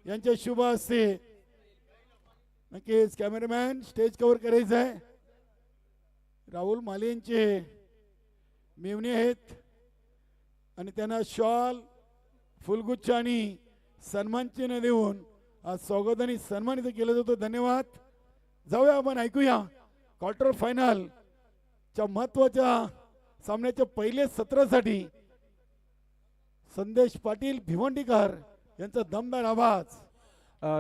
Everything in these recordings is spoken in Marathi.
यांच्या शुभ हस्ते नक्कीच कॅमेरामॅन स्टेज कव्हर करायचं आहे. राहुल माले यांचे मेवणे आहेत आणि त्यांना शॉल फुलगुच्छ आणि सन्मान चिन्ह देऊन आज स्वागत आणि सन्मानित केलं जातं. धन्यवाद. जाऊया आपण ऐकूया क्वार्टर फायनल च्या महत्वाच्या सामन्याच्या पहिल्या सत्रासाठी संदेश पाटील भिवंडीकर यांचा दमदार आवाज.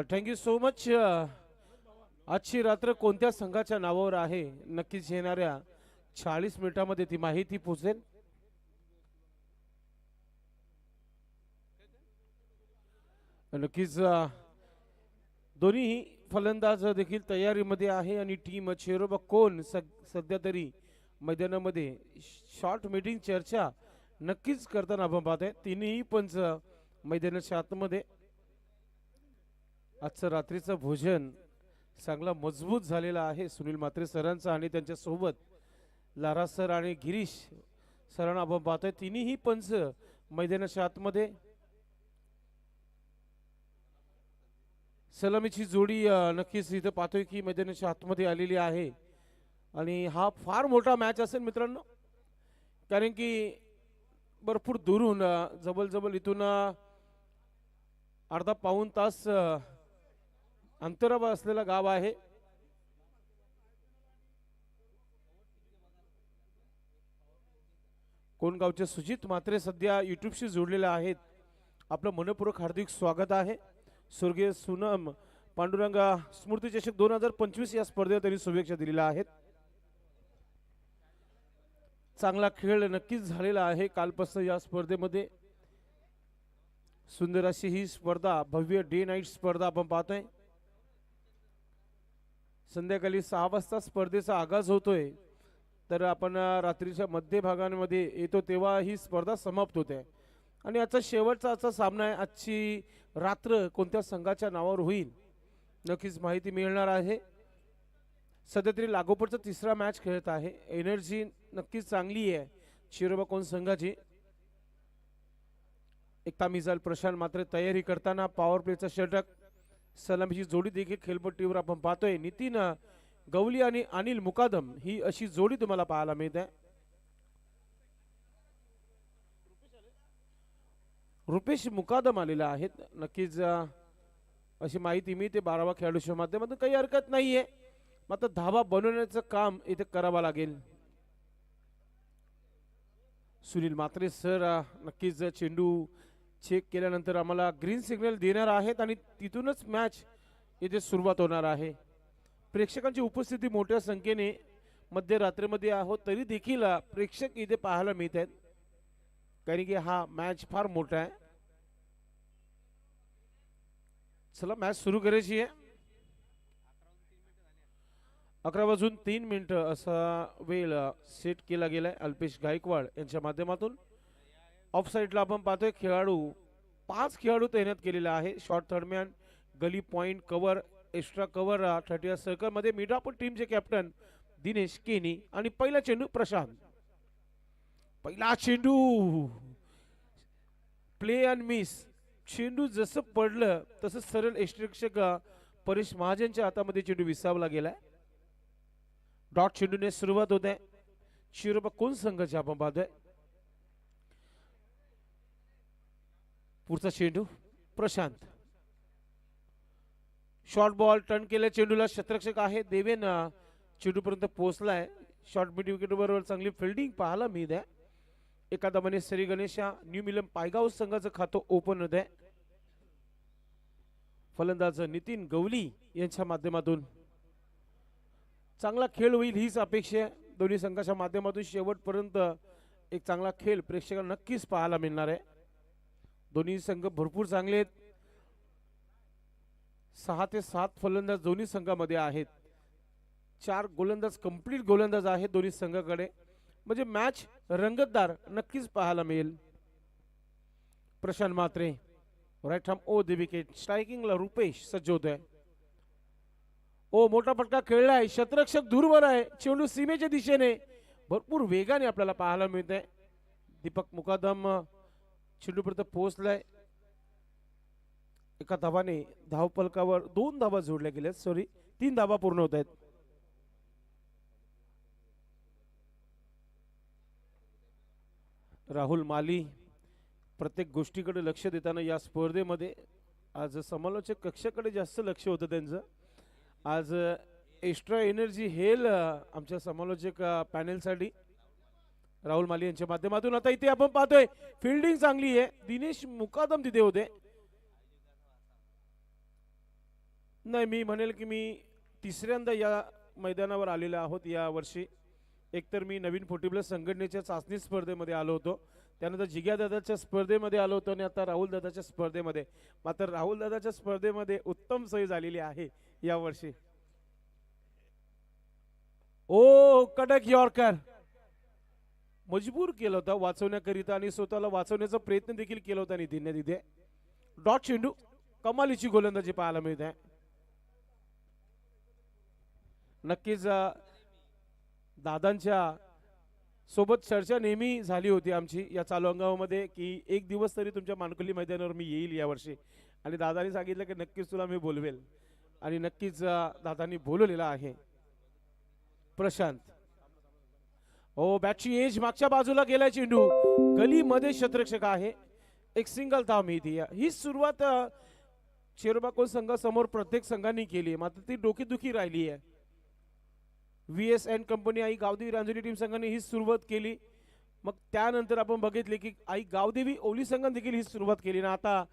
Thank you so much. आजची रात्र कोणत्या संघाच्या नावावर आहे नक्कीच येणाऱ्या 40 मिनिटांमध्ये ती माहिती पोहोचेल. नक्कीच दोन्ही फलंदाज देखील तयारीमध्ये आहे आणि टीम चेरोबा कोण सध्या तरी मैदानामध्ये शॉर्ट मीटिंग चर्चा नक्कीच करताना आपण पाहतोय. तिन्ही पंच मैदानाच्या आतमध्ये. आजचं रात्रीचं भोजन चांगला मजबूत झालेला आहे सुनील म्हात्रे सरांचा आणि त्यांच्या सोबत लारा सर आणि गिरीश सरांना आपण पाहतोय. तिन्ही पंच मैदानाच्या आतमध्ये. सलामीची जोडी नक्कीच इथं पाहतोय की मैदानाच्या आतमध्ये आलेली आहे आणि हा फार मोठा मॅच असेल मित्रांनो, कारण की भरपूर दूरून जवळ इथून अर्धा पाऊण तास अंतरावर असलेला गाव आहे. कोणगावचे सुजित म्हात्रे सध्या युट्यूबशी जोडलेले आहेत. आपलं मनपूर्वक हार्दिक स्वागत आहे. स्वर्गीय सुनम पांडुरंगा स्मृती चषक 2025 या स्पर्धेत त्यांनी शुभेच्छा दिलेल्या आहेत. चांगला खेळ नक्कीच झालेला आहे कालपासून या स्पर्धेमध्ये. सुंदर अशी ही स्पर्धा, भव्य डे नाईट स्पर्धा आपण पाहतोय. संध्याकाळी 6 वाजता स्पर्धेचा आगाज होतोय, तर आपण रात्रीच्या मध्य भागांमध्ये येतो तेव्हा ही स्पर्धा समाप्त होते आणि आजचा शेवटचा सामना आहे. आजची रात्र कोणत्या संघाच्या नावावर होईल नक्कीच माहिती मिळणार आहे. सध्या तरी लागोपाठचा तिसरा मॅच खेळत आहे. एनर्जी नक्कीच चांगली आहे शिरोबा कोण संघाची. एकता मिसाल प्रशांत मात्र तयारी करताना पॉवर प्लेचा षटक. सलामीची जोडी देखील खेळपट्टीवर आपण पाहतोय. नितीन गवली आणि अनिल मुकादम ही अशी जोडी तुम्हाला पाहायला मिळते. रुपेश मुकादम आलेला आहेत. नक्कीच अशी माहिती मी ते 12व्या खेळाडूच्या माध्यमातून काही हरकत नाहीये, मात्र धावा बनवण्याचं काम इथे करावं लागेल. सुनील म्हात्रे सर नक्कीच चेंडू चेक केल्यानंतर आम्हाला ग्रीन सिग्नल देणार आहेत आणि तिथूनच मॅच इथे सुरुवात होणार आहे. प्रेक्षकांची उपस्थिती मोठ्या संख्येने मध्यरात्रीमध्ये आहोत तरी देखील प्रेक्षक इथे पाहायला मिळत आहेत, कारण की हा मॅच फार मोठा आहे. चला मॅच सुरू करायची आहे. 11:03 असा वेळ सेट केला गेलाय अल्पेश गायकवाड यांच्या माध्यमातून. ऑफ साइडला आपण पाहतोय खेळाडू 5 खेळाडू तैनात केलेला आहे. Short third man, gully point, cover, extra cover 30 circle मध्ये मिडापूर टीमचे कॅप्टन दिनेश केनी आणि पहिला चेंडू प्रशांत. पहिला चेंडू प्ले अँड मिस. चेंडू जसं पडलं तसं सरळ यष्टिरक्षक परेश महाजनच्या हातामध्ये चेंडू विसावला गेलाय. डॉट चेंडूने सुरुवात होते. शिरोबा कोण संघाचे आपण पाहतोय. पुढचा चेंडू प्रशांत. शॉर्ट बॉल टर्न केल्या चेंडूला क्षेत्ररक्षक आहे देवेन चेंडूपर्यंत पोहोचलाय. शॉर्ट मिड विकेट बरोबर चांगली फिल्डिंग पाहायला मिळते. एका दाबाने श्री गणेशा न्यू मिलम पायगाव संघाचं खातं ओपन होत आहे. फलंदाज नितीन गवली यांच्या माध्यमातून चांगला खेळ होईल हीच अपेक्षा आहे. दोन्ही संघाच्या माध्यमातून शेवटपर्यंत एक चांगला खेळ प्रेक्षकांना नक्कीच पाहायला मिळणार आहे. दोन्ही संघ भरपूर चांगले आहेत. 6 ते 7 फलंदाज दोन्ही संघामध्ये आहेत. 4 गोलंदाज कंप्लीट गोलंदाज आहेत दोन्ही संघाकडे, म्हणजे मॅच रंगतदार नक्कीच पाहायला मिळेल. Prashant Mhatre right arm over the wicket. स्ट्रायकिंगला रुपेश सज्ज होतोय. ओ मोठा फटका खेळलाय. क्षेत्ररक्षक दूरवर आहे. चेंडू सीमेच्या दिशेने भरपूर वेगाने आपल्याला पाहायला मिळतंय. दीपक मुकादम चेंडूपर्यंत पोहोचलाय. एका धावाने धावफलकावर 2 धावा जोडल्या गेल्या, सॉरी 3 धावा पूर्ण होत आहेत. राहुल माली प्रत्येक गोष्टीकडे लक्ष देताना या स्पर्धेमध्ये आज समालोचक कक्षाकडे जास्त लक्ष होतं त्यांचं. आज एक्स्ट्रा एनर्जी हेल आमच्या समालोचक पॅनेलसाठी राहुल माली यांच्या माध्यमातून. आता इथे आपण पाहतोय फिल्डिंग चांगली आहे. दिनेश मुकादम तिथे होते. नाही, मी म्हणेल की मी तिसऱ्यांदा या मैदानावर आलेलो आहोत या वर्षी. एकतर मी नवीन 40+ संघटनेच्या चाचणी स्पर्धेमध्ये आलो होतो, त्यानंतर जिग्या दादाच्या स्पर्धेमध्ये आलो होतो आणि आता राहुल दादाच्या स्पर्धेमध्ये. मात्र राहुल दादाच्या स्पर्धेमध्ये उत्तम सोय झालेली आहे या वर्षी. ओ कडक यॉर्कर मजबूर केलं होतं वाचवण्याकरिता आणि स्वतःला वाचवण्याचा प्रयत्न देखील केला होता नितीनने तिथे. डॉट चेंडू, कमालीची गोलंदाजी पाहायला मिळते. नक्कीच दादांच्या सोबत चर्चा नेहमी झाली होती आमची या चालू हंगामामध्ये की एक दिवस तरी तुमच्या मानकुली मैदानावर मी येईल यावर्षी, आणि दादांनी सांगितलं की नक्कीच तुला मी बोलवेल, आणि नक्कीच दादांनी बोलवलेला आहे. प्रशांत, ओ बॅटची एज मागच्या बाजूला गेलाय चेंडू, गलीमध्ये क्षेत्ररक्षक आहे. एक सिंगल धाव मिळते. ही सुरुवात शेरबाकोल संघासमोर प्रत्येक संघाने केली आहे, मात्र ती डोकेदुखी राहिली आहे. VSN कंपनी आई गावदेवी रांजोली टीम संघाने ही सुरुवात केली. मग त्यानंतर आपण बघितले की आई गावदेवी ओली संघाने देखील ही सुरुवात केली ना. आता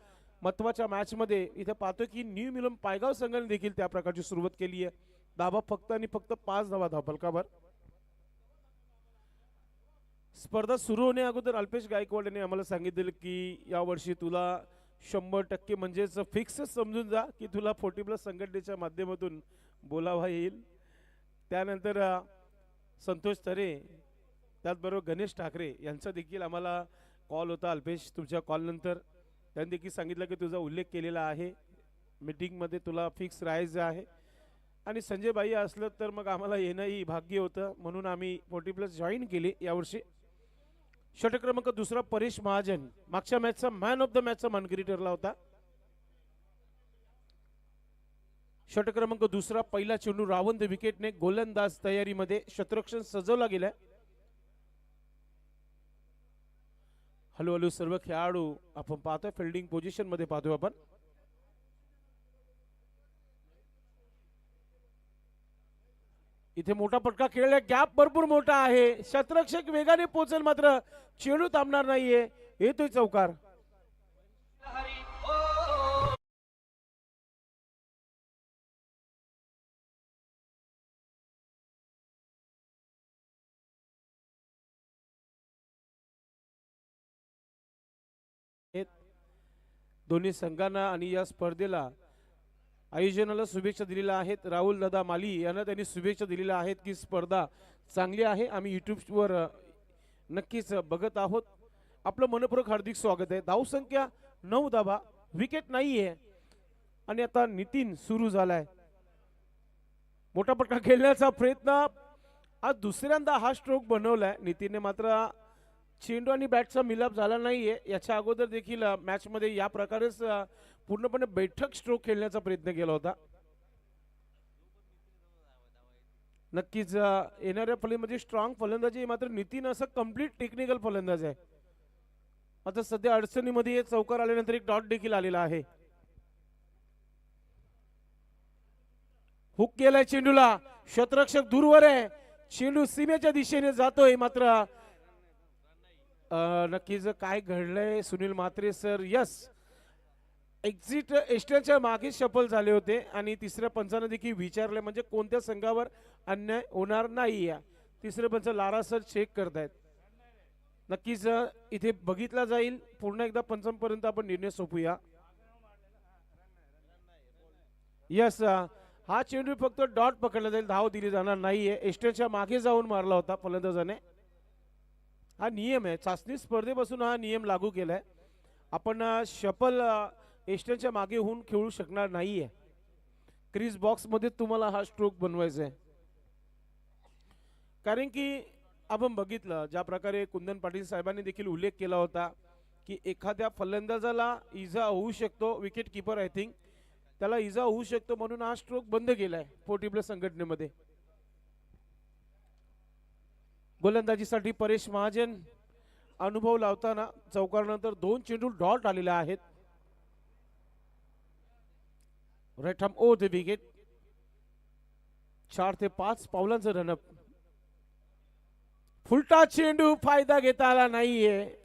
महत्वाच्या मॅच मध्ये इथे पाहतो की न्यू मिलम पायगाव संघाने देखील त्या प्रकारची सुरुवात केली आहे. धावा फक्त आणि फक्त 5 धावा धावफलकावर. स्पर्धा सुरू होण्या अगोदर अल्पेश गायकवाड यांनी आम्हाला सांगितलं की यावर्षी तुला 100% म्हणजेच फिक्स समजून जा की तुला 40+ संघटनेच्या माध्यमातून बोलावा येईल. त्यानंतर संतोष तरे, त्याचबरोबर गणेश ठाकरे यांचा देखील आम्हाला कॉल होता. अल्पेश, तुमच्या कॉलनंतर त्यांनी देखील सांगितलं की तुझा उल्लेख केलेला आहे मीटिंगमध्ये, तुला फिक्स राहायचं आहे. आणि संजय बाई असलं तर मग आम्हाला येणंही भाग्य होतं, म्हणून आम्ही 40+ जॉईन केली यावर्षी. षटक क्रमांक 2 परेश महाजन मागच्या मॅचचा मॅन ऑफ द मॅचचा मानकरी ठरला होता. षटक क्रमांक 2 पहिला चेंडू रावंत विकेटने गोलंदाज तयारीमध्ये, क्षेत्ररक्षण सजवला गेलाय. हळूहळू सर्व खेळाडू आपण पाहतोय फिल्डिंग पोझिशन मध्ये पाहतोय आपण. इथे मोठा पटका खेळला, गॅप भरपूर मोठा आहे. क्षेत्ररक्षक वेगाने पोहोचेल मात्र चेंडू थांबणार नाहीये. येतोय चौकार. दोन्ही संघांना आणि या स्पर्धेला आयोजनाला शुभेच्छा दिलेल्या आहेत. राहुल दादा माली यांना त्यांनी शुभेच्छा दिलेल्या आहेत की स्पर्धा चांगली आहे. आम्ही यूट्यूबवर नक्कीच बघत आहोत. आपलं मनपूर्वक हार्दिक स्वागत आहे. धावसंख्या 9 धावा, विकेट नाहीये आणि आता नितीन सुरू झालाय. मोठा पटका खेळण्याचा प्रयत्न, आज दुसऱ्यांदा हा स्ट्रोक बनवलाय नितीनने, मात्र चेंडू आणि बॅटचा मिलाप झाला नाहीये. याच्या अगोदर देखील मॅच मध्ये या प्रकारेच पूर्णपणे बैठक स्ट्रोक खेळण्याचा प्रयत्न केला होता. नक्कीच येणाऱ्या फलंदाजी स्ट्रॉंग फलंदाजी, मात्र नितीन असं कम्प्लीट टेक्निकल फलंदाज आहे. आता सध्या अडचणीमध्ये चौकार आल्यानंतर एक डॉट देखील आलेला आहे. हुक केलाय चेंडूला, क्षेत्ररक्षक दूरवर आहे, चेंडू सीमेच्या दिशेने जातोय, मात्र नक्कीच काय घडलंय Sunil Mhatre sir. Yes, exit एस्टनच्या मागे सफल झाले होते आणि तिसऱ्या पंचाने देखील विचारले म्हणजे कोणत्या संघावर अन्याय होणार नाही. तिसरे पंच लारा सर चेक करतायत. नक्कीच इथे बघितला जाईल. पूर्ण एकदा पंचांपर्यंत आपण निर्णय सोपूया. यस, हा चेंडू फक्त डॉट पकडला जाईल, धाव दिली जाणार नाहीये. एस्टनच्या मागे जाऊन मारला होता फलंदाजाने. हा नियम आहे, चाचणी स्पर्धेपासून हा नियम लागू केलाय. आपण शफल एस्टनच्या मागे होऊन खेळू शकणार नाहीये. क्रिस बॉक्स मध्ये तुम्हाला हा स्ट्रोक बनवायचा आहे. कारण की आपण बघितलं ज्या प्रकारे कुंदन पाटील साहेबांनी देखील उल्लेख केला होता की एखाद्या फलंदाजाला इजा होऊ शकतो, विकेट किपर आय थिंक त्याला इजा होऊ शकतो म्हणून हा स्ट्रोक बंद केलाय 40 प्लस संघटनेमध्ये. गोलंदाजीसाठी परेश महाजन अनुभव लावताना चौकारानंतर 2 चेंडू डॉट आलेले आहेत. Right arm over the wicket. 4 ते 5 पावलांचं रनअप. फुलटा चेंडू फायदा घेता आला नाहीये.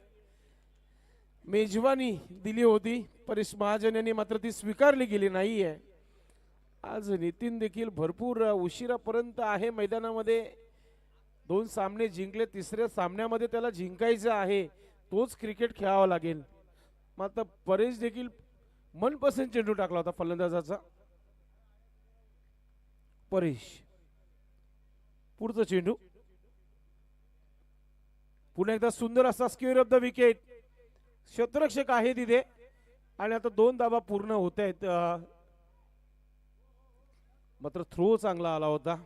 मेजवानी दिली होती परेश महाजन यांनी, मात्र ती स्वीकारली गेली नाहीये. आज नितीन देखील भरपूर उशिरापर्यंत आहे मैदानामध्ये. 2 सामने जिंकले, तिसऱ्या सामन्यामध्ये त्याला जिंकायचं आहे, तोच क्रिकेट खेळावा लागेल. मात्र परेश देखील मनपसंत चेंडू टाकला होता फलंदाजाचा. परेश पुढचा चेंडू. पुन्हा एकदा सुंदर असा स्क्वेअर ऑफ द विकेट. क्षेत्ररक्षक आहे तिथे आणि आता 2 धावा पूर्ण होत आहेत. मात्र थ्रो चांगला आला होता.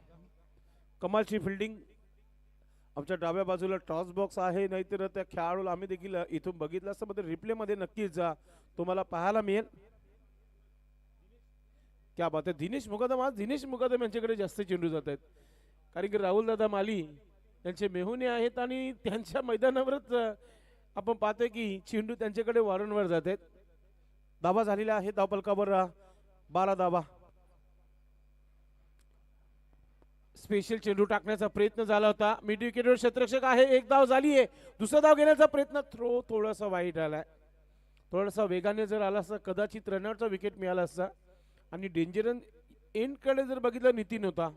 कमालची फिल्डिंग. आमच्या डाव्या बाजूला टॉस बॉक्स आहे, नाहीतर त्या खेळाडूला आम्ही देखील इथून बघितलं असतं, मात्र रिप्ले मध्ये नक्कीच तुम्हाला पाहायला मिळेल. क्या बात आहे. दिनेश मुकादम, आज दिनेश मुकादम यांच्याकडे जास्त चेंडू जात आहेत, कारण की राहुल दादा माली यांचे मेहुणे आहेत आणि त्यांच्या मैदानावरच आपण पाहतोय की चेंडू त्यांच्याकडे वारंवार जात आहेत. धावा झालेला आहे धावफलकावर 12 धावा. स्पेशल चेंडू टाकण्याचा प्रयत्न झाला होता. मिड विकेटवर क्षेत्ररक्षक आहे, 1 धाव झाली आहे. दुसरा धाव घेण्याचा प्रयत्न, थ्रो थोडासा वाईट आलाय. थोडासा वेगाने जर आला असता कदाचित रनआउटचा विकेट मिळाला असता. आणि डेंजर एंड कडे जर बघितलं नितीन होता,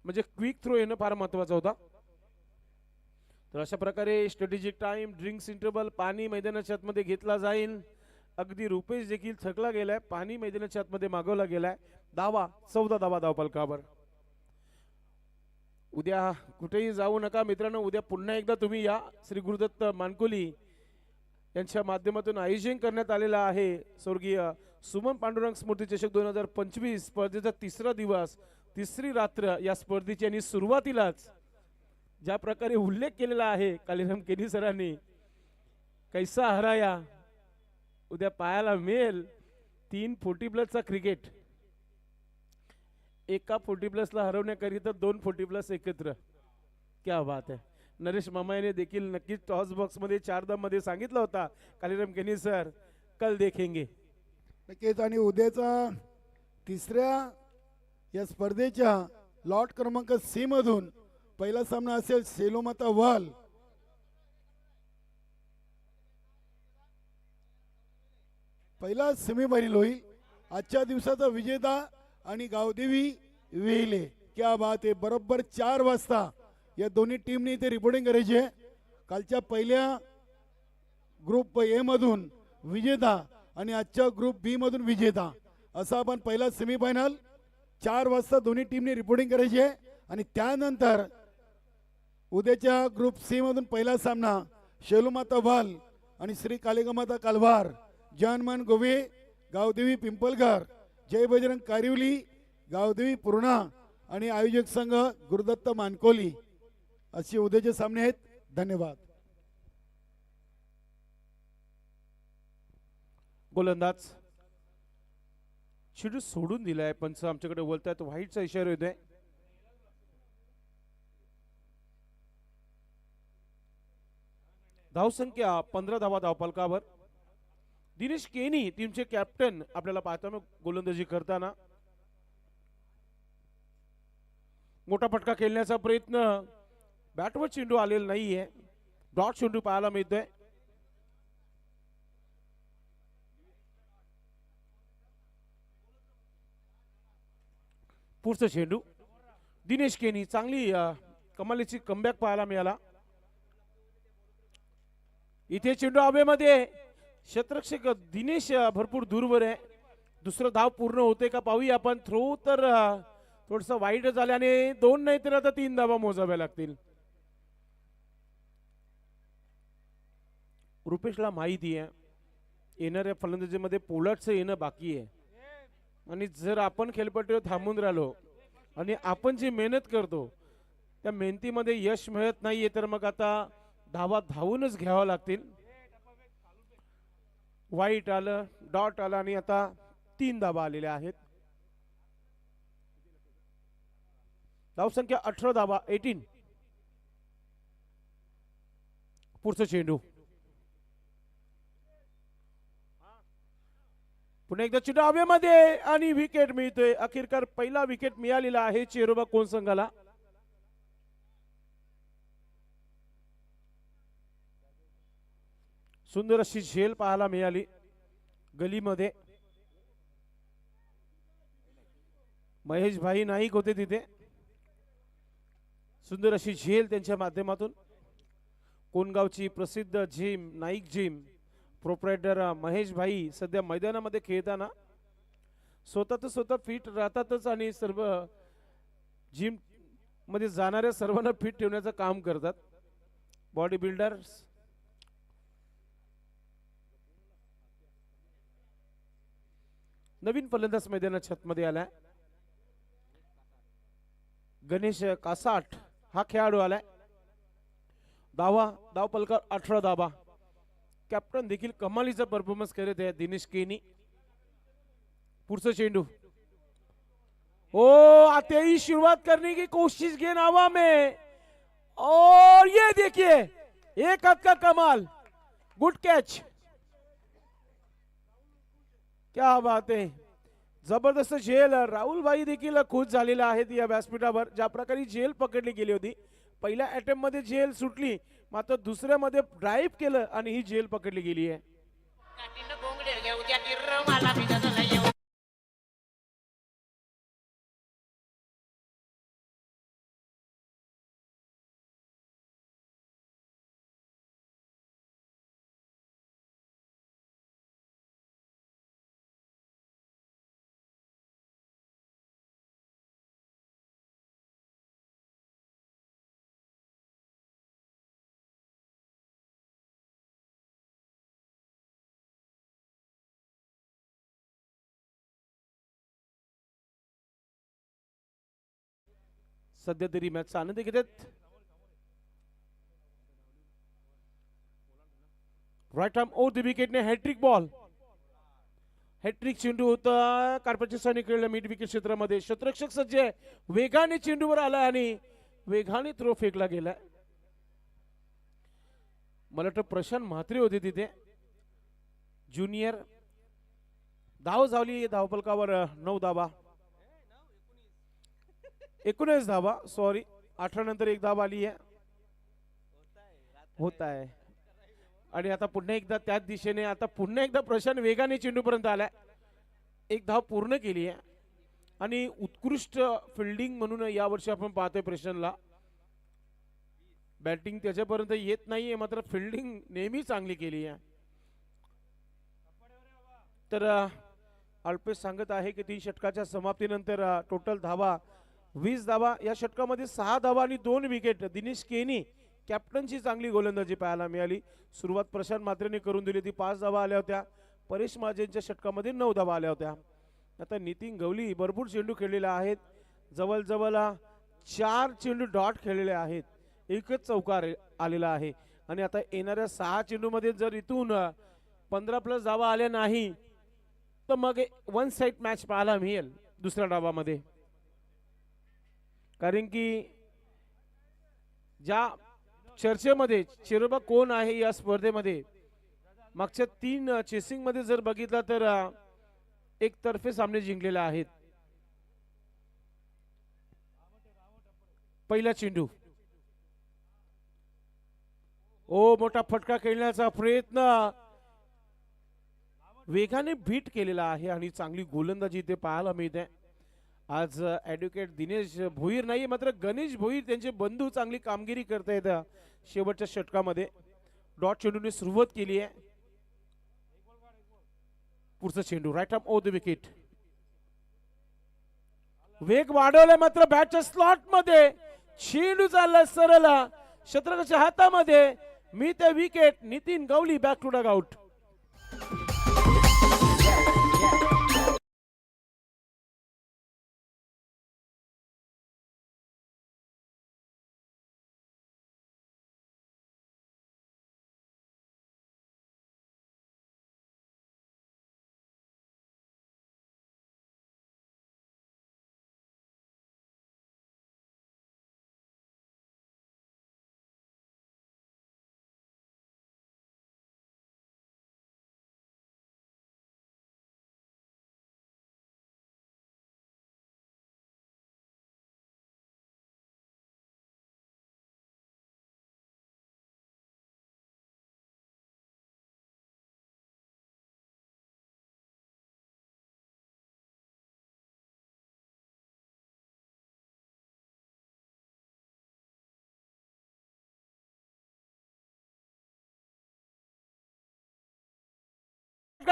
म्हणजे क्विक थ्रो येणं फार महत्वाचा होता. तर अशा प्रकारे स्ट्रॅटेजिक टाइम, ड्रिंक्स इंटरवल, पाणी मैदानाच्या आतमध्ये घेतला जाईल. अगदी रुपेश देखील थकला गेलाय, पाणी मैदानाच्या आतमध्ये मागवला गेलाय. धावा 14 धावा धावफलकावर. उद्या कुठेही जाऊ नका मित्रांनो. उद्या पुन्हा एकदा तुम्ही या. श्री गुरुदत्त मानकोली यांच्या माध्यमातून आयोजन करण्यात आलेला आहे स्वर्गीय सुमन पांडुरंग स्मृती चषक 2025 स्पर्धेचा 3रा दिवस, 3री रात्र या स्पर्धेची. आणि सुरुवातीलाच ज्या प्रकारे उल्लेख केलेला आहे कालीराम केनी सरांनी, कैसा हराया, उद्या पाहायला मिळेल 3 40 प्लसचा क्रिकेट. एका 40 प्लसला हरवण्याकरिता 2 40 प्लस एकत्र. क्या बात आहे. नरेश मामा यांनी देखील नक्कीच टॉस बॉक्स मध्ये 4 धाव मध्ये सांगितलं होता, कालीराम केनी सर कल देखेंगे. नक्कीच. आणि उद्याचा 3ऱ्या या स्पर्धेच्या लॉट क्रमांक C मधून पहिला सामना असेल सेलोमाता वाल पहिला सेमीफायनल होईल. आजच्या दिवसाचा विजेता आणि गावदेवी वेले. क्या बात आहे. बरोबर 4 वाजता या दोन्ही टीमने इथे रिपोर्टिंग करायची आहे. कालच्या पहिल्या ग्रुप A मधून विजेता आणि आजच्या ग्रुप B मधून विजेता, असा आपण पहिला सेमीफायनल 4 वाजता दोन्ही टीमने रिपोर्टिंग करायची आहे. आणि त्यानंतर उद्याच्या ग्रुप C मधून पहिला सामना शेलुमाता वाल आणि श्री कालिकामाता कालवार, जनमन गोवे गावदेवी पिंपलघर, जय बजरंग कारिवली गावदेवी पूर्णा आणि आयोजक संघ गुरुदत्त मानकोली, असे उद्याचे सामने आहेत. धन्यवाद. गोलंदाज चेंडू सोडून दिलाय, पंच आमच्याकडे बोलतायत व्हाईटचा इशारा येतोय. धावसंख्या 15 धावा धावफलकावर. दिनेश केनी टीमचे कॅप्टन आपल्याला पाहताना गोलंदाजी करताना. मोठा फटका खेळण्याचा प्रयत्न, बॅटवर चेंडू आलेला नाहीये, डॉट चेंडू पाहायला मिळतोय. पुढचा चेंडू दिनेश केनी, चांगली कमालीची कमबॅक पाहायला मिळाला. इथे चेंडू हवेमध्ये, क्षेत्ररक्षक दिनेश भरपूर दूरवर आहे. दुसरं धाव पूर्ण होते का पाहूया आपण. थ्रो तर थोडस वाईट झाल्याने 2 नाही तर आता 3 धावा मोजाव्या लागतील. रुपेशला माहिती आहे येणाऱ्या फलंदाजीमध्ये पोलार्डचं येणं बाकी आहे, आणि जर आपण खेळपट्टीवर थांबून राहिलो आणि आपण जी मेहनत करतो त्या मेहनतीमध्ये यश मिळत नाहीये, तर मग आता धावा धावूनच घ्यावा लागतील. वाईट आलं, डॉट आला आणि आता 3 धाबा आलेल्या आहेत. धावसंख्या 18 धाबा 18. पुढचं चेंडू पुन्हा एकदा चेंडू हवेमध्ये आणि विकेट मिळतोय. अखेरकार पहिला विकेट मिळालेला आहे चेरोबा कोण संघाला. सुंदर अशी झेल पाहायला मिळाली गलीमध्ये. महेश भाई नाईक होते तिथे. सुंदर अशी झेल त्यांच्या माध्यमातून. कोणगावची प्रसिद्ध gym Naik gym proprietor Mahesh भाई सध्या मैदानामध्ये खेळताना स्वतः फिट राहतातच आणि सर्व जिम मध्ये जाणाऱ्या सर्वांना फिट ठेवण्याचं काम करतात. Body builders. नवीन फलंदाज मैदानात छतमध्ये आलाय गणेश कासाट हा खेळाडू आलाय. धाव पलकर 18 धाबा. कॅप्टन देखील कमालीचा परफॉर्मन्स करत आहे दिनेश केनी. पुढचं चेंडू ओ आते ही शुरुआत करने की कोशिश गेंद हवा में और ये देखिए एक हाथ का कमाल. Good catch. क्या बात आहे. जबरदस्त झेल. राहुल भाई देखील खुश झालेला आहेत या व्यासपीठावर. ज्या प्रकारे झेल पकडली गेली होती. पहिल्या अटेम्प्ट मध्ये झेल सुटली मात्र दुसऱ्यामध्ये ड्राईव्ह केलं आणि ही झेल पकडली गेली आहे. सध्या तरी मॅचचा आनंद घेतात. राईट आर्म ओव्हर द विकेटने हॅट्रिक बॉल. हॅट्रिक चेंडू होता कार्पेटच्या खेळला मिड विकेट क्षेत्रामध्ये. क्षेत्ररक्षक सज्ज आहे. वेगाने चेंडूवर आला आणि वेगाने थ्रो फेकला गेला. मला वाटतं प्रशांत म्हात्रे होते तिथे ज्युनियर. धाव झाली धावफलकावर 9 धाबा. 19 धाबा सॉरी. 18 नंतर एक धाव आली आहे. होत आहे आणि आता पुन्हा एकदा त्याच दिशेने आता पुन्हा एकदा प्रशांत वेगाने चेंडू पर्यंत आलाय. एक धाव पूर्ण केली आहे आणि उत्कृष्ट फिल्डिंग म्हणून यावर्षी आपण पाहतोय प्रशांतला. बॅटिंग त्याच्यापर्यंत येत नाहीये मात्र फिल्डिंग नेहमी चांगली केली आहे. तर अल्पेश सांगत आहे की 3 षटकाच्या समाप्तीनंतर टोटल धावा 20 धावा. या षटकामध्ये 6 धावा आणि 2 विकेट. दिनेश केनी कॅप्टनची चांगली गोलंदाजी पाहायला मिळाली. सुरुवात प्रशांत म्हात्रेने करून दिली होती. 5 धावा आल्या होत्या. परेश महाजनच्या षटकामध्ये 9 धावा आल्या होत्या. आता नितीन गवली भरपूर चेंडू खेळलेले आहेत. जवळ 4 चेंडू डॉट खेळलेले आहेत. एकच चौकार आलेला आहे आणि आता येणाऱ्या 6 चेंडूमध्ये जर इथून 15+ धावा आल्या नाही तर मग 1 साइड मॅच पाहायला मिळेल दुसऱ्या डावामध्ये. कारण की ज्या चर्चेमध्ये चेरोबा कोण आहे या स्पर्धेमध्ये मागच्या 3 चेसिंग मध्ये जर बघितला तर एकतर्फे सामने जिंकलेले आहेत. पहिला चेंडू ओ मोठा फटका खेळण्याचा प्रयत्न. वेगाने बीट केलेला आहे आणि चांगली गोलंदाजी इथे पाहायला मिळते. आज ॲडव्होकेट दिनेश भोईर नाही मात्र गणेश भोईर त्यांचे बंधू चांगली कामगिरी करतायत शेवटच्या षटकामध्ये. डॉट चेंडूने सुरुवात केली आहे. पुढचा चेंडू right arm over the wicket. वेग वाढवलाय मात्र बॅटच्या स्लॉट मध्ये चेंडू चालला सरळ क्षेत्ररक्षकाच्या हातामध्ये. मी ते wicket. Nitin Gawali back to dugout.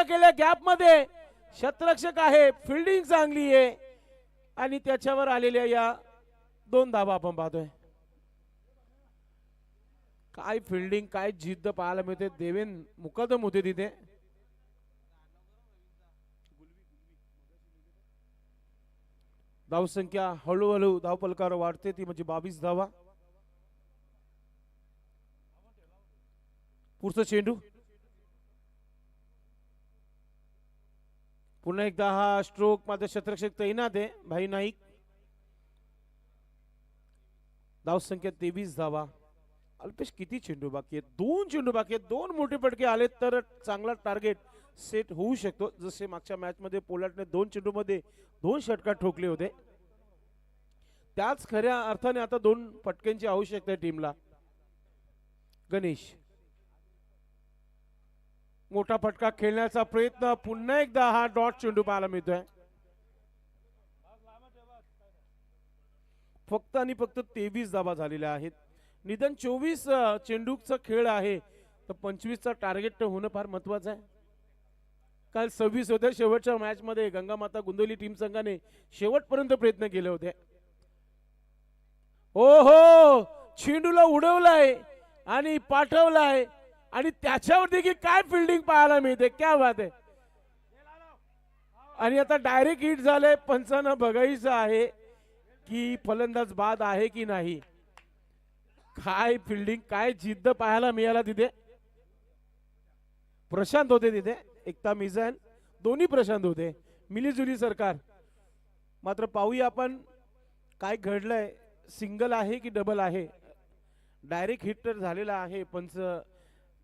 केल्या गॅप मध्ये शतरक्षक आहे, फिल्डिंग चांगली आहे आणि त्याच्यावर आलेल्या या 2 धावा आपण पाहतोय. काय फिल्डिंग, काय जिद्द पाहायला मिळते. देवेन मुकदम होते तिथे. धावसंख्या हळूहळू धावपलकार वाढते, ती म्हणजे 22 धावा. पुढचा चेंडू पुन्हा एकदा हा स्ट्रोक मात्र शतरक्षक तैनात आहे भाई नाईक. धावसंख्या 23 धावा. अल्पेश किती चेंडू बाकी आहेत? 2 चेंडू बाकी आहेत. 2 मोठे फटके आले तर चांगला टार्गेट सेट होऊ शकतो. जसे मागच्या मॅच मध्ये पोलार्डने 2 चेंडू मध्ये 2 षटकार ठोकले होते, त्याच खऱ्या अर्थाने आता 2 फटक्यांची आवश्यकता आहे टीमला. गणेश मोठा फटका खेळण्याचा प्रयत्न, पुन्हा एकदा हा डॉट चेंडू पाहायला मिळतोय. फक्त आणि फक्त 23 धावा झालेल्या आहेत. निदान 24 चेंडूचा खेळ आहे तर 25चा टार्गेट होणं फार महत्वाचं आहे. काल 26 होत्या शेवटच्या मॅच मध्ये गंगामाता गोंदिवली टीम संघाने शेवटपर्यंत प्रयत्न केले होते. ओहो, चेंडूला उडवलाय आणि पाठवलाय आणि त्याच्यावर देखील काय फिल्डिंग पाहायला मिळते. क्या बात आहे. आणि आता डायरेक्ट हिट झाले. पंचांना बघायचं आहे की फलंदाज बाद आहे की नाही. काय फिल्डिंग, काय जिद्द पाहायला मिळाला तिथे. प्रशांत होते तिथे, एकता मिझान, दोन्ही प्रशांत होते, मिलीजुली सरकार. मात्र पाहूया आपण काय घडलंय. सिंगल आहे की डबल आहे. डायरेक्ट हिट तर झालेला आहे. पंच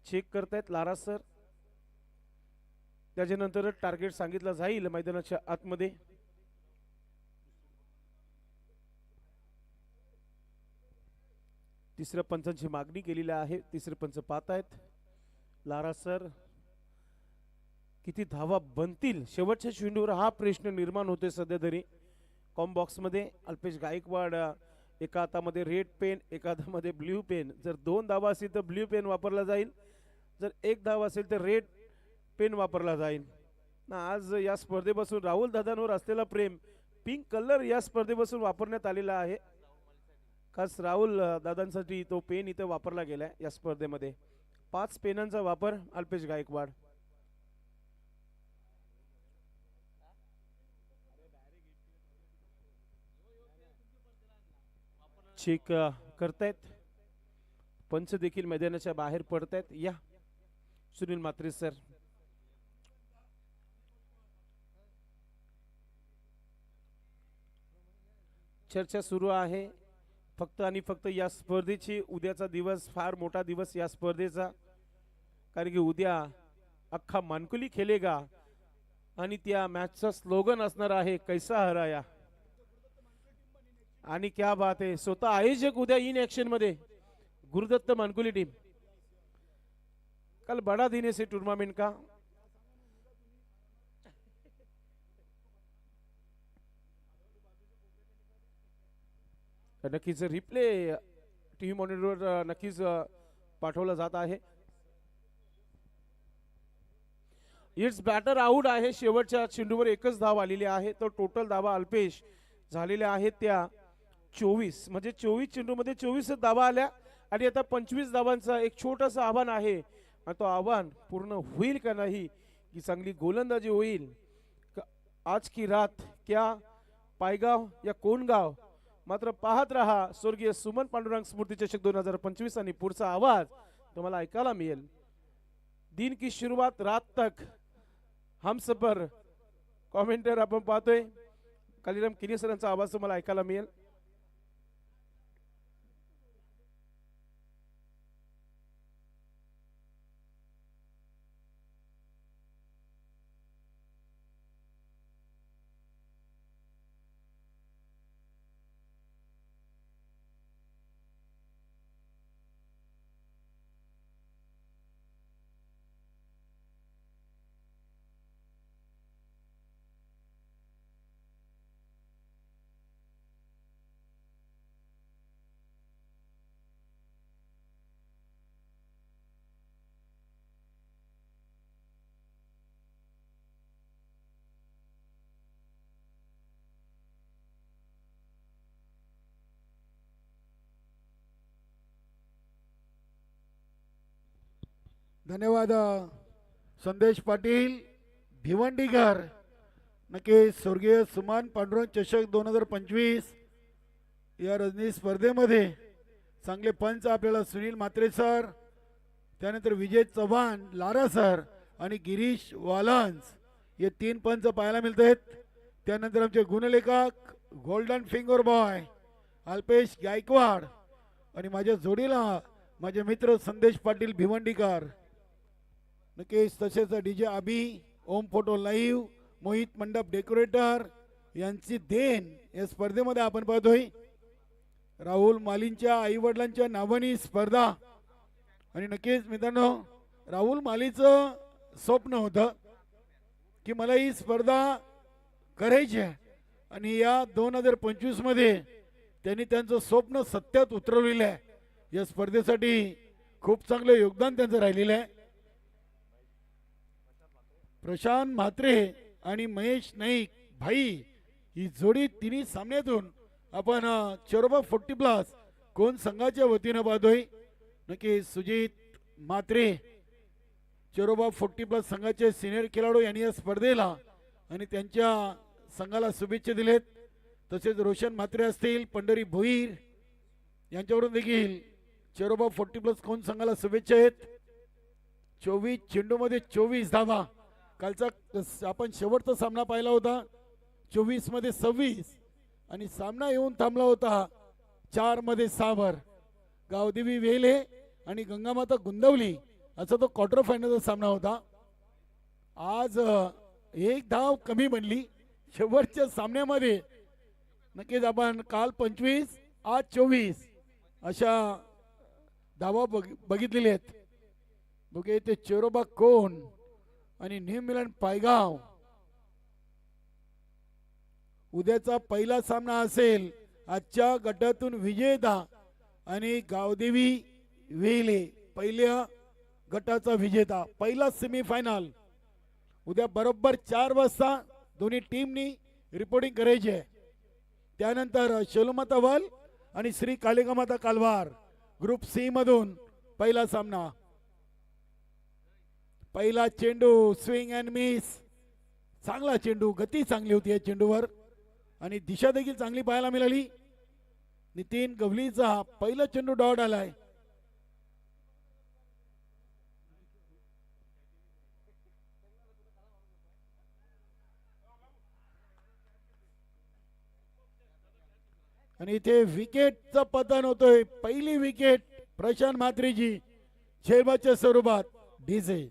चेक करतायत लारा सर. त्याच्यानंतर टार्गेट सांगितलं जाईल मैदानाच्या आतमध्ये. तिसऱ्या पंचांची मागणी केलेली आहे. तिसरे पंच पाहत आहेत. लारा सर किती धावा बनतील शेवटच्या चेंडूवर हा प्रश्न निर्माण होते सध्या तरी. कॉम बॉक्स मध्ये अल्पेश गायकवाड एका हातामध्ये रेड पेन, एका हातामध्ये ब्ल्यू पेन. जर 2 धावा असेल तर ब्ल्यू पेन वापरला जाईल, जर 1 धावा असेल तर रेड पेन वापरला जाईल. आज या स्पर्धेपासून राहुल दादांवर असलेला प्रेम, पिंक कलर या स्पर्धेपासून वापरण्यात आलेला आहे. खास राहुल दादांसाठी तो पेन इथे वापरला गेलाय या स्पर्धेमध्ये. 5 पेनांचा वापर अल्पेश गायकवाड. चेक करतायत. पंच देखील मैदानाच्या बाहेर पडतायत. या सुनील म्हात्रे सर. चर्चा सुरू आहे. फक्त आणि फक्त या स्पर्धेची उद्याचा दिवस फार मोठा दिवस या स्पर्धेचा, कारण की उद्या अख्खा मानकुली खेलेगा आणि त्या मॅचचा स्लोगन असणार आहे कैसा हराया. आणि क्या बात आहे, स्वतः आयोजक उद्या इन ऍक्शन मध्ये गुरुदत्त मानकुली टीम. कल बड़ा दिन है इस टूर्नामेंट का. नक्कीच रिप्ले टीव्ही मॉनिटरवर नक्कीच पाठवला जात आहे. इट्स बॅटर आउट आहे. शेवटच्या चेंडूवर एकच धाव आलेली आहे. तर टोटल धावा अल्पेश झालेल्या आहेत त्या 24. म्हणजे 24 चेंडूमध्ये 24 धावा आल्या आणि आता 25 धावांचा एक छोटंसं आव्हान आहे. तो आव्हान पूर्ण होईल का नाही, की चांगली गोलंदाजी होईल. आज की रात क्या पायगाव या कोणगाव. मात्र पाहत रहा स्वर्गीय सुमन पांडुरंग स्मृती चषक 2025 आणि पुढचा आवाज तुम्हाला ऐकायला मिळेल. दिन की शुरुआत रात तक हम सफर. कॉमेंटर आपण पाहतोय कालीराम किनी सरांचा आवाज तुम्हाला ऐकायला मिळेल. धन्यवाद संदेश पाटील भिवंडीकर. नक्की स्वर्गीय सुमान पांडुरंग चषक 2025 या रजनी स्पर्धेमध्ये चांगले पंच आपल्याला सुनील म्हात्रे सर, त्यानंतर विजय चव्हाण लारा सर आणि गिरीश वालांस हे 3 पंच पाहायला मिळत आहेत. त्यानंतर आमचे गुणलेखक golden finger boy Alpesh Gaikwad आणि माझ्या जोडीला माझे मित्र संदेश पाटील भिवंडीकर. नक्कीच तसेच डीजे अभि, ओम फोटो लाईव्ह, मोहित मंडप डेकोरेटर यांची देण या स्पर्धेमध्ये आपण पाहतोय. राहुल मालींच्या आई वडिलांच्या नावाने स्पर्धा आणि नक्कीच मित्रांनो राहुल मालीचं स्वप्न होतं की मला ही स्पर्धा करायची आहे आणि या 2025 मध्ये त्यांनी त्यांचं स्वप्न सत्यात उतरवलेलं आहे. या स्पर्धेसाठी खूप चांगलं योगदान त्यांचं राहिलेलं आहे. प्रशांत म्हात्रे आणि महेश नाईक भाई ही जोडी तिन्ही सामन्यातून आपण चरोबा 40+ कोण संघाच्या वतीनं पाहतोय. नक्की सुजित म्हात्रे चरोबा 40+ संघाचे सिनियर खेळाडू यांनी या स्पर्धेला आणि त्यांच्या संघाला शुभेच्छा दिलेत. तसेच रोशन म्हात्रे असतील, पंढरी भोईर यांच्याकडून देखील चरोबा 40+ कोण संघाला शुभेच्छा आहेत. 24 चेंडूमध्ये 24 धावा. कालचा आपण शेवटचा सामना पाहिला होता 24 मध्ये 26 आणि सामना येऊन थांबला होता 4 मध्ये 6 गावदेवी वेले आणि गंगामाता गुंदवली असा तो क्वार्टर फायनलचा सामना होता. आज 1 धाव कमी बनली शेवटच्या सामन्यामध्ये. नक्कीच आपण काल 25 आज 24 अशा धावा बघितलेल्या आहेत. बघे ते चेरोबा कोण आणि न्यू मिलन पायगाव. उद्याचा पहिला सामना असेल आजच्या गटातून विजेता आणि गावदेवी वेले पहिल्या गटाचा विजेता. पहिला सेमीफायनल उद्या बरोबर 4 वाजता दोन्ही टीमनी रिपोर्टिंग करायची आहे. त्यानंतर शेलुमाता वल आणि श्री कालिकामाता कालवार ग्रुप सी मधून पहिला सामना. पहिला चेंडू स्विंग अँड मिस. चांगला चेंडू, गती चांगली होती या चेंडूवर आणि दिशा देखील चांगली पाहायला मिळाली. नितीन गवलीचा पहिला चेंडू डॉट आलाय. आणि इथे विकेटचा पतन होतोय. पहिली विकेट प्रशांत म्हात्रेजी झेलबादच्या स्वरूपात. डीजे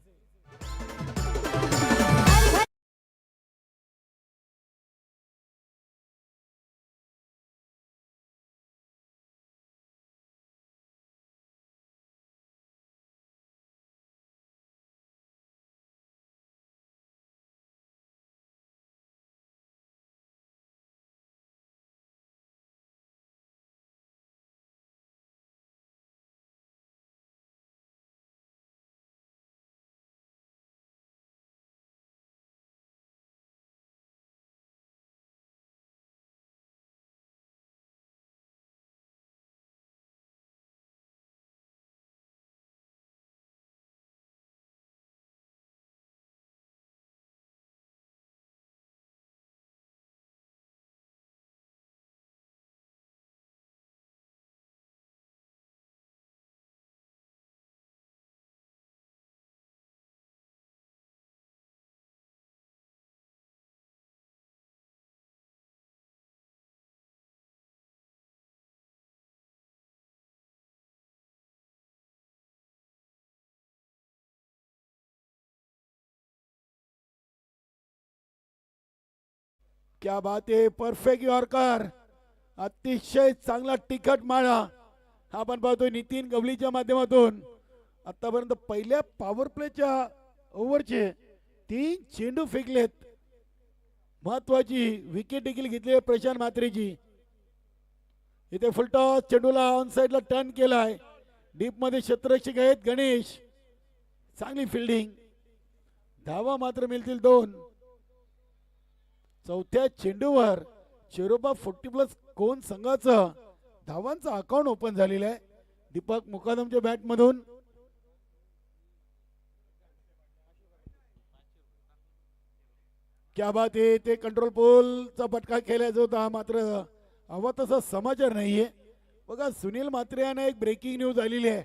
क्या बात आहे. Perfect yorker. अतिशय चांगला तिखट माळा आपण पाहतोय नितीन गवलीच्या माध्यमातून. आतापर्यंत पहिल्या पॉवर प्लेच्या ओव्हरचे 3 चेंडू फेकलेत. महत्वाची विकेट देखील घेतली प्रशांत म्हात्रेजी. इथे फुलटॉस चेंडूला ऑन साइडला टर्न केलाय. डीप मध्ये क्षेत्ररक्षक आहेत गणेश. चांगली फिल्डिंग. धावा मात्र मिळतील 2. चौथ्या चेंडूवर चेरोबा 40+ कोण संघाचं धावांचं अकाउंट ओपन झालेलं आहे. दीपक मुकादमच्या बॅट मधून क्या बात आहे, ते कंट्रोल पोलचा फटका खेळायचा होता, मात्र हवा तसा समाचार नाहीये. बघा सुनील म्हात्रे यांना एक ब्रेकिंग न्यूज आलेली आहे.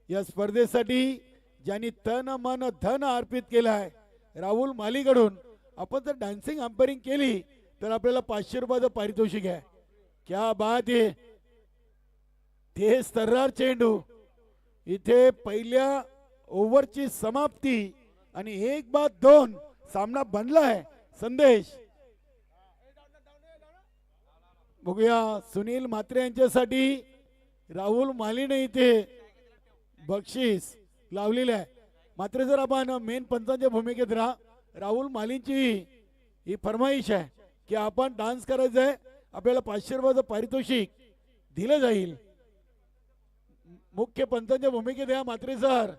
या स्पर्धेसाठी ज्यांनी तन मन धन अर्पित केलं आहे राहुल मालीकडून, आपण जर डान्सिंग अंपायरिंग केली तर आपल्याला 500 रुपयाचं पारितोषिक आहे. क्या बात आहे, ते सर्रार चेंडू, इथे पहिल्या ओव्हरची समाप्ती आणि 1-2 सामना बनलाय. संदेश बघूया सुनील म्हात्रे यांच्यासाठी राहुल मालीने इथे बक्षीस लावलेलं आहे. मात्र जर आपण मेन पंचांच्या भूमिकेत राहा, राहुल मालींची ही फरमाईश आहे की आपण डान्स करायचा आहे, आपल्याला 500 रुपयाचं पारितोषिक दिलं जाईल. मुख्य पंचांच्या भूमिकेत या म्हात्रे सर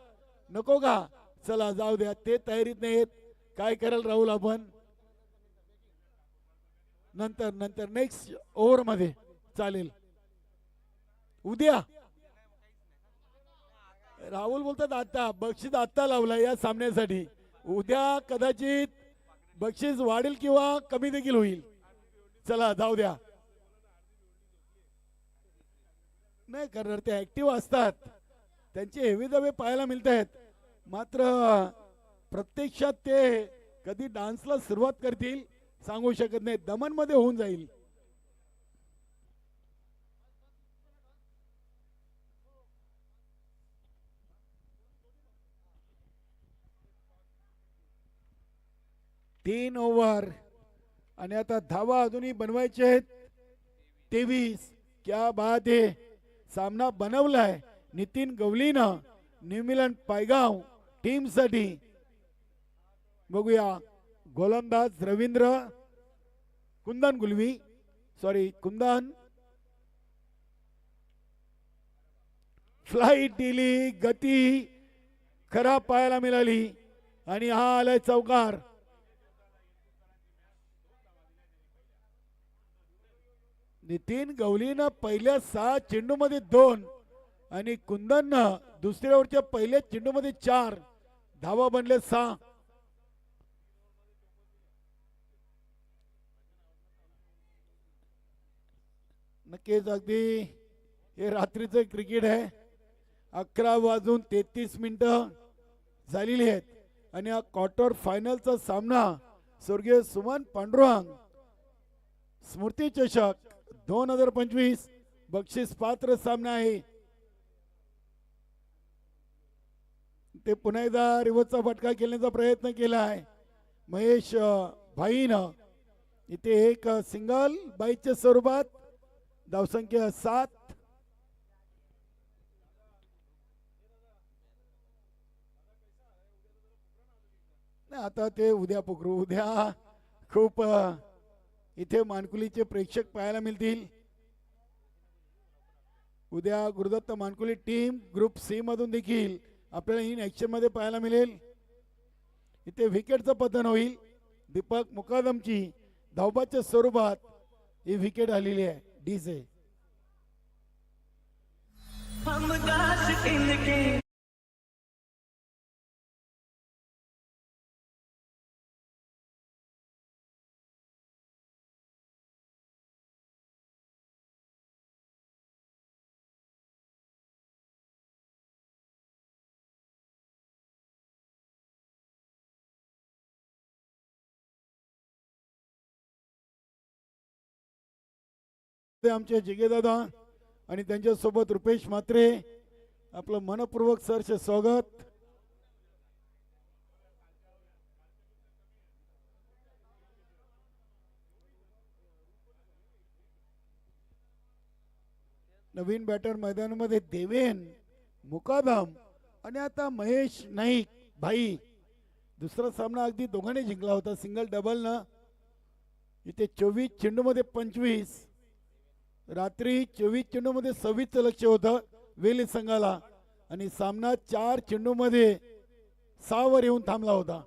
नको का, चला जाऊ द्या, ते तयारीत नाहीत. काय कराल राहुल आपण नंतर नंतर नेक्स्ट ओव्हर मध्ये चालेल. उद्या राहुल बोलतात आता बक्षीस आता लावला या सामन्यासाठी, उद्या कदाचित बक्षीस वाढेल किंवा कमी देखील होईल. चला जाऊ द्या, नाही करणार, ते ऍक्टिव्ह असतात, त्यांचे हेवी दावे पाहायला मिळत आहेत. मात्र प्रत्यक्षात ते कधी डान्सला सुरुवात करतील सांगू शकत नाही, दमन मध्ये होऊन जाईल. तीन ओव्हर आणि आता धावा अजूनही बनवायचे आहेत 23. क्या बात आहे, सामना बनवलाय नितीन गवलीनं न्यूझीलंड पायगाव टीम साठी. बघूया गोलंदाज रवींद्र कुंदन गुलवी, सॉरी कुंदन, फ्लाईट दिली, गती खराब पाहायला मिळाली आणि हा आलाय चौकार. नितीन गवलीनं पहिल्या 6 चेंडूमध्ये 2 आणि कुंदननं दुसऱ्या ओव्हरच्या पहिल्या चेंडूमध्ये 4 धावा बनले 6. नक्कीच अगदी हे रात्रीचं क्रिकेट आहे. 11:33 झालेली आहेत आणि हा क्वार्टर फायनलचा सामना स्वर्गीय सुमन पांडुरंग स्मृती चषक 2025 बक्षीस पात्र सामना आहे. ते पुन्हा एकदा रिव्हर्सचा फटका खेळण्याचा प्रयत्न केला आहे महेश भाईनं. इथे एक सिंगल बाईच्या स्वरूपात, धावसंख्या 7. आता ते उद्या पुकरू, उद्या खूप इथे मानकुलीचे प्रेक्षक पाहायला मिळतील. उद्या गुरुदत्त मानकुली टीम ग्रुप सी मधून देखील आपल्याला इन ऍक्शन मध्ये पाहायला मिळेल. इथे विकेटचं पतन होईल. दीपक मुकादमची धावबाच्या स्वरूपात ही विकेट आलेली आहे डी से. आमचे जिगेदादा आणि त्यांच्या सोबत रुपेश म्हात्रे, आपलं मनपूर्वक सहर्ष स्वागत. नवीन बॅटर मैदानामध्ये देवेन मुकादम आणि आता महेश नाईक भाई. दुसरा सामना अगदी दोघांनी जिंकला होता सिंगल डबल न. इथे 24 चेंडूमध्ये 25, रात्री 24 चेंडूमध्ये 26चं लक्ष होतं वेली संघाला आणि सामना 4 चेंडूमध्ये 6 वर येऊन थांबला होता.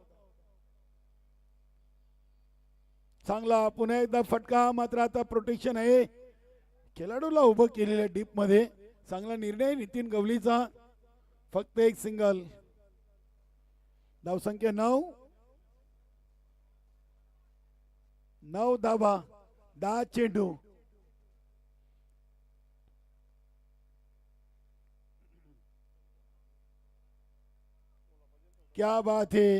चांगला पुन्हा एकदा फटका, मात्र आता प्रोटेक्शन आहे, खेळाडूला उभं केलेलं डीप मध्ये. चांगला निर्णय नितीन गवलीचा, फक्त एक सिंगल. धावसंख्या 9. 9 धावा 10 चेंडू. क्या बात है,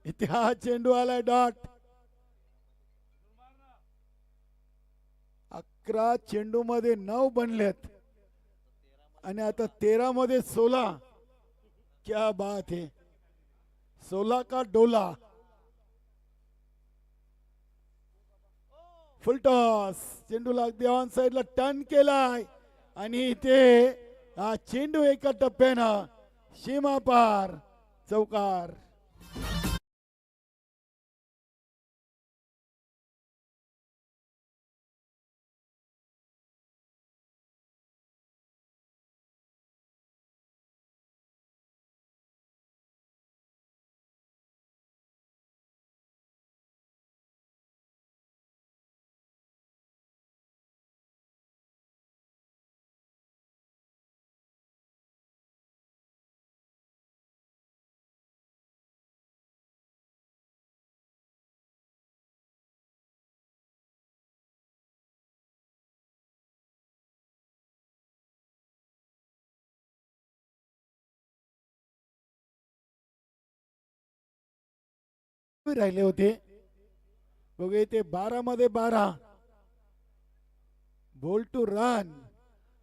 इथे हा चेंडू आलाय डॉट. 11 चेंडू मध्ये 9 बनलेत आणि आता 13 मध्ये 16. क्या बात है, 16 का डोला. फुल टॉस, चेंडूला अगदी ऑन साइडला टर्न केलाय आणि इथे हा चेंडू एका टप्प्यानं सीमा पार, चौकार. राहिले होते बघे ते 12 मध्ये 12 बोल टू रन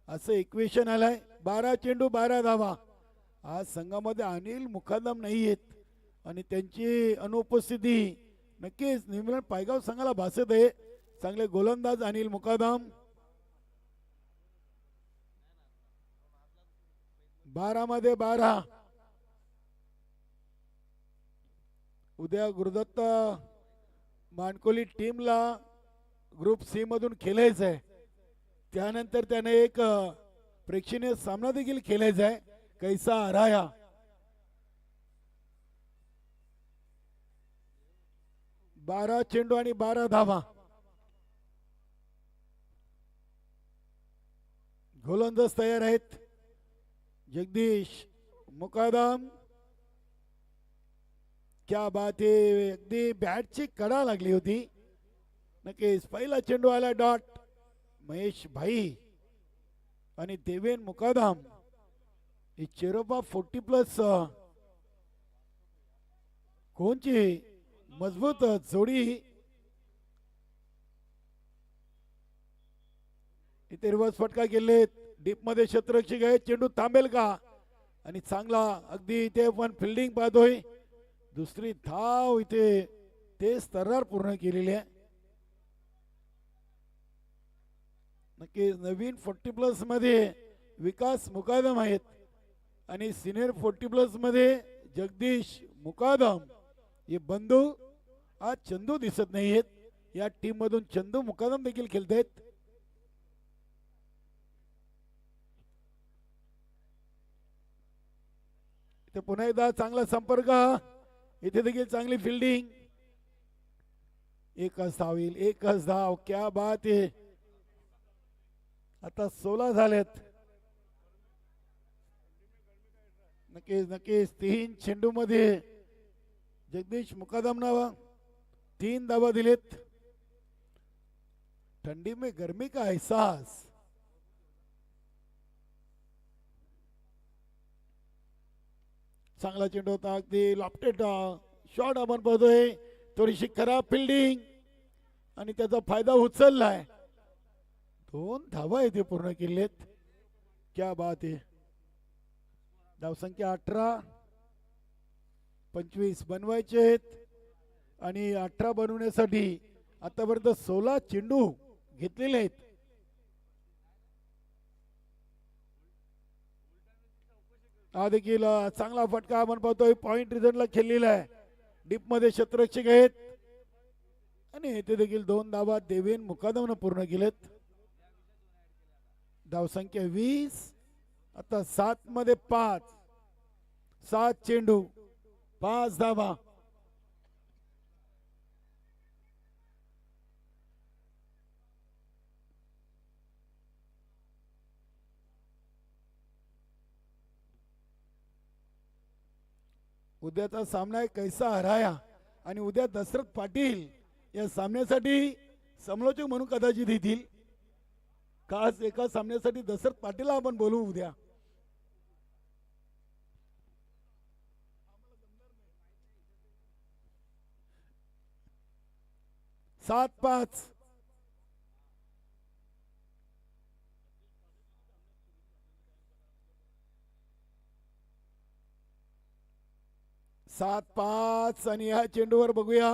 असं इक्वेशन आलंय. 12 चेंडू 12 धावा. आज संघामध्ये अनिल मुकादम नाही आहेत आणि त्यांची अनुपस्थिती नक्कीच निमरण पायगाव संघाला भासत आहे. चांगले गोलंदाज अनिल मुकादम. 12 मध्ये 12. उद्या गुरुदत्त मानकोली टीमला ग्रुप सी मधून खेळायचं आहे. त्यानंतर त्याने एक प्रेक्षणीय सामना देखील खेळायचा आहे, कैसा हराया. बारा चेंडू आणि 12 धावा. गोलंदाज तयार आहेत. जगदीश मुकादम. क्या बात आहे, अगदी बॅटची कडा लागली होती. नक्कीच पहिला चेंडू आला डॉट. महेश भाई आणि देवेन मुकादम ही चेरोबा 40+ कोणची मजबूत जोडी. इथे रिवर्स फटका गेले. डीप मध्ये क्षेत्ररक्षक आहे. चेंडू थांबेल का आणि चांगला अगदी इथे पण फिल्डिंग पाहतोय. दुसरी धाव इथे तेच तर्रार पूर्ण केलेली आहे. नक्कीच नवीन 40+ मध्ये विकास मुकादम आहेत आणि सिनियर 40+ मध्ये जगदीश मुकादम. हे बंधू आज चंदू दिसत नाहीयेत. या टीम मधून चंदू मुकादम देखील खेळत आहेत. इथे पुन्हा एकदा चांगला संपर्क. इथे देखील चांगली फिल्डिंग. एकच धाव येईल, एकच धाव. क्या बात आहे. आता 16 झालेत. नक्कीच नक्कीच 3 चेंडू मध्ये जगदीश मुकादम नावा 3 धावा दिलेत. ठंडी में गर्मी का एहसास. चांगला चेंडू होता, अगदी लॉफ्टेड शॉट आपण पाहतोय. थोडीशी खराब फिल्डिंग आणि त्याचा फायदा उचललाय. 2 धावा इथे पूर्ण केलेत. क्या बात आहे. धावसंख्या 18. 25 बनवायचे आहेत आणि 18 बनवण्यासाठी आतापर्यंत 16 चेंडू घेतलेले आहेत. हा देखील चांगला फटका आपण पाहतोय. पॉइंट रिझल्टला खेळलेला आहे. डीप मध्ये क्षेत्ररक्षक आहेत आणि इथे देखील 2 धावा देवेन मुकादमनं पूर्ण केलेत. धावसंख्या 20. आता 7 मध्ये 5. 7 चेंडू 5 धावा. उद्याचा सामना आहे कैसा हराया आणि उद्या दशरथ पाटील या सामन्यासाठी समालोचक म्हणून कदाचित येतील. खास एका सामन्यासाठी दशरथ पाटीलला आपण बोलवू उद्या. सात पाच सात पाच आणि ह्या चेंडूवर बघूया.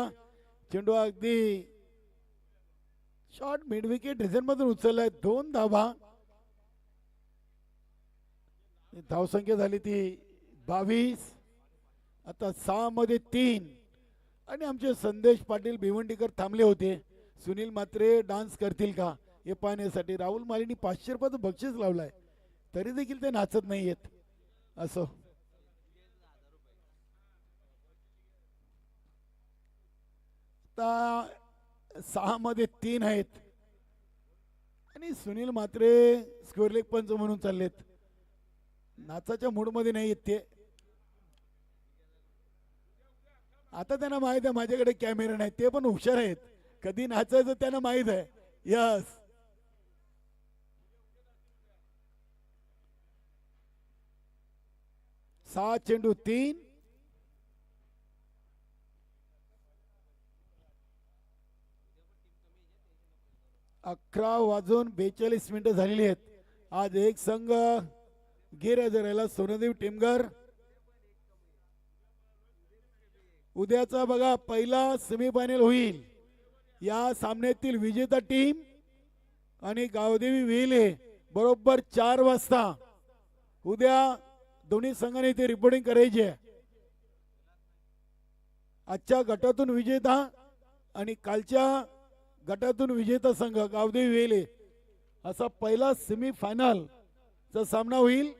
चेंडू अगदी शॉर्ट मिड विकेट रिझन मधून उचललाय. 2 धावा. धावसंख्या झाली ती 22. आता 6 मध्ये 3 आणि आमचे संदेश पाटील भिवंडीकर थांबले होते. सुनील मात्रे डान्स करतील का हे पाहण्यासाठी. राहुल मालीनी 500 रुपयाचं बक्षीस लावलाय तरी देखील ते नाचत नाहीयेत. असो, आता 6 मध्ये 3 आहेत आणि सुनील मात्रे स्कोअर लेग पंच म्हणून चाललेत. नाचाच्या मूड मध्ये नाही येत ते. आता त्यांना माहित आहे माझ्याकडे कॅमेरा नाही. ते पण हुशार आहेत. कधी नाचायचं त्यांना माहित आहे. यस, सहा चेंडू 3. अकरा वाजून 42 मिनिटं झालेली आहेत. आज एक संघ गैरहजर सोनदेव टीमगर. उद्याचा बघा पहिला सेमीफायनल होईल. या सामन्यातील विजेता टीम आणि गावदेवी वेले बरोबर 4 वाजता उद्या दोन्ही संघाने इथे रिपोर्टिंग करायची आहे. आजच्या गटातून विजेता आणि कालच्या गटातून विजेता संघ गावदेवी वेले असा पहिला सेमीफायनल चा सामना होईल.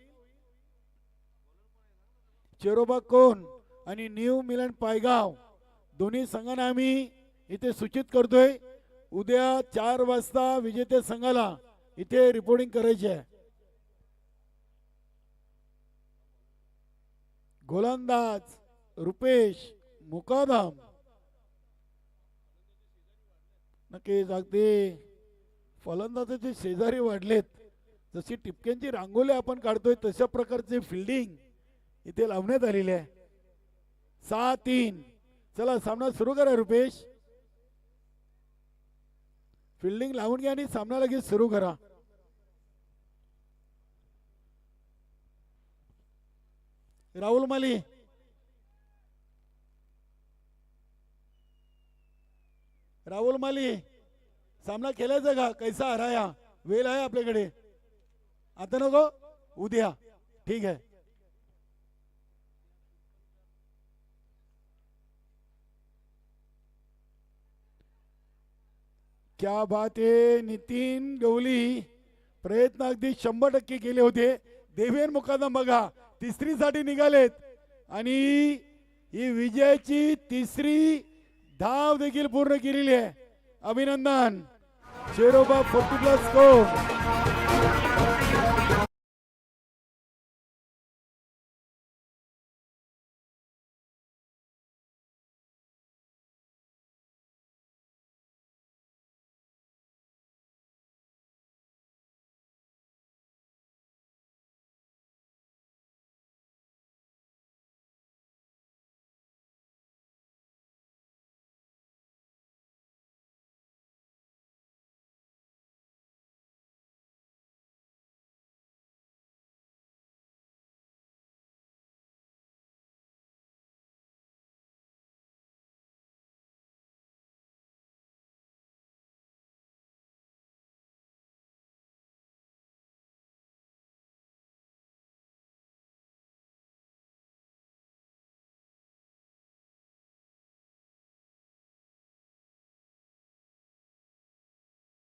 चेरोबा कोण आणि न्यू मिलन पायगाव दोन्ही संघांना आम्ही इथे सूचित करतोय. उद्या 4 वाजता विजेत्या संघाला इथे रिपोर्टिंग करायची आहे. गोलंदाज रुपेश मुकादम. नक्कीच अगदी फलंदाजाचे शेजारी वाढलेत. जशी टिपक्यांची रांगोळी आपण काढतोय तशा प्रकारचे फिल्डिंग इथे लावण्यात आलेले आहे. 6-3. चला सामना सुरू करा रुपेश. फिल्डिंग लावून घ्या आणि सामना लगेच सुरू करा. राहुल माली, राहुल माली सामना खेळायचा का? कैसा हराया? वेळ आहे आपल्याकडे. आता नको, उद्या. ठीक आहे. क्या बात आहे. नितीन गवली प्रयत्न अगदी 100% केले होते. देवेन मुकादम बघा तिसरीसाठी निघालेत आणि ही विजयाची 3री धाव देखील पूर्ण केलेली आहे. अभिनंदन. शेरोबा 40+ स्कोर.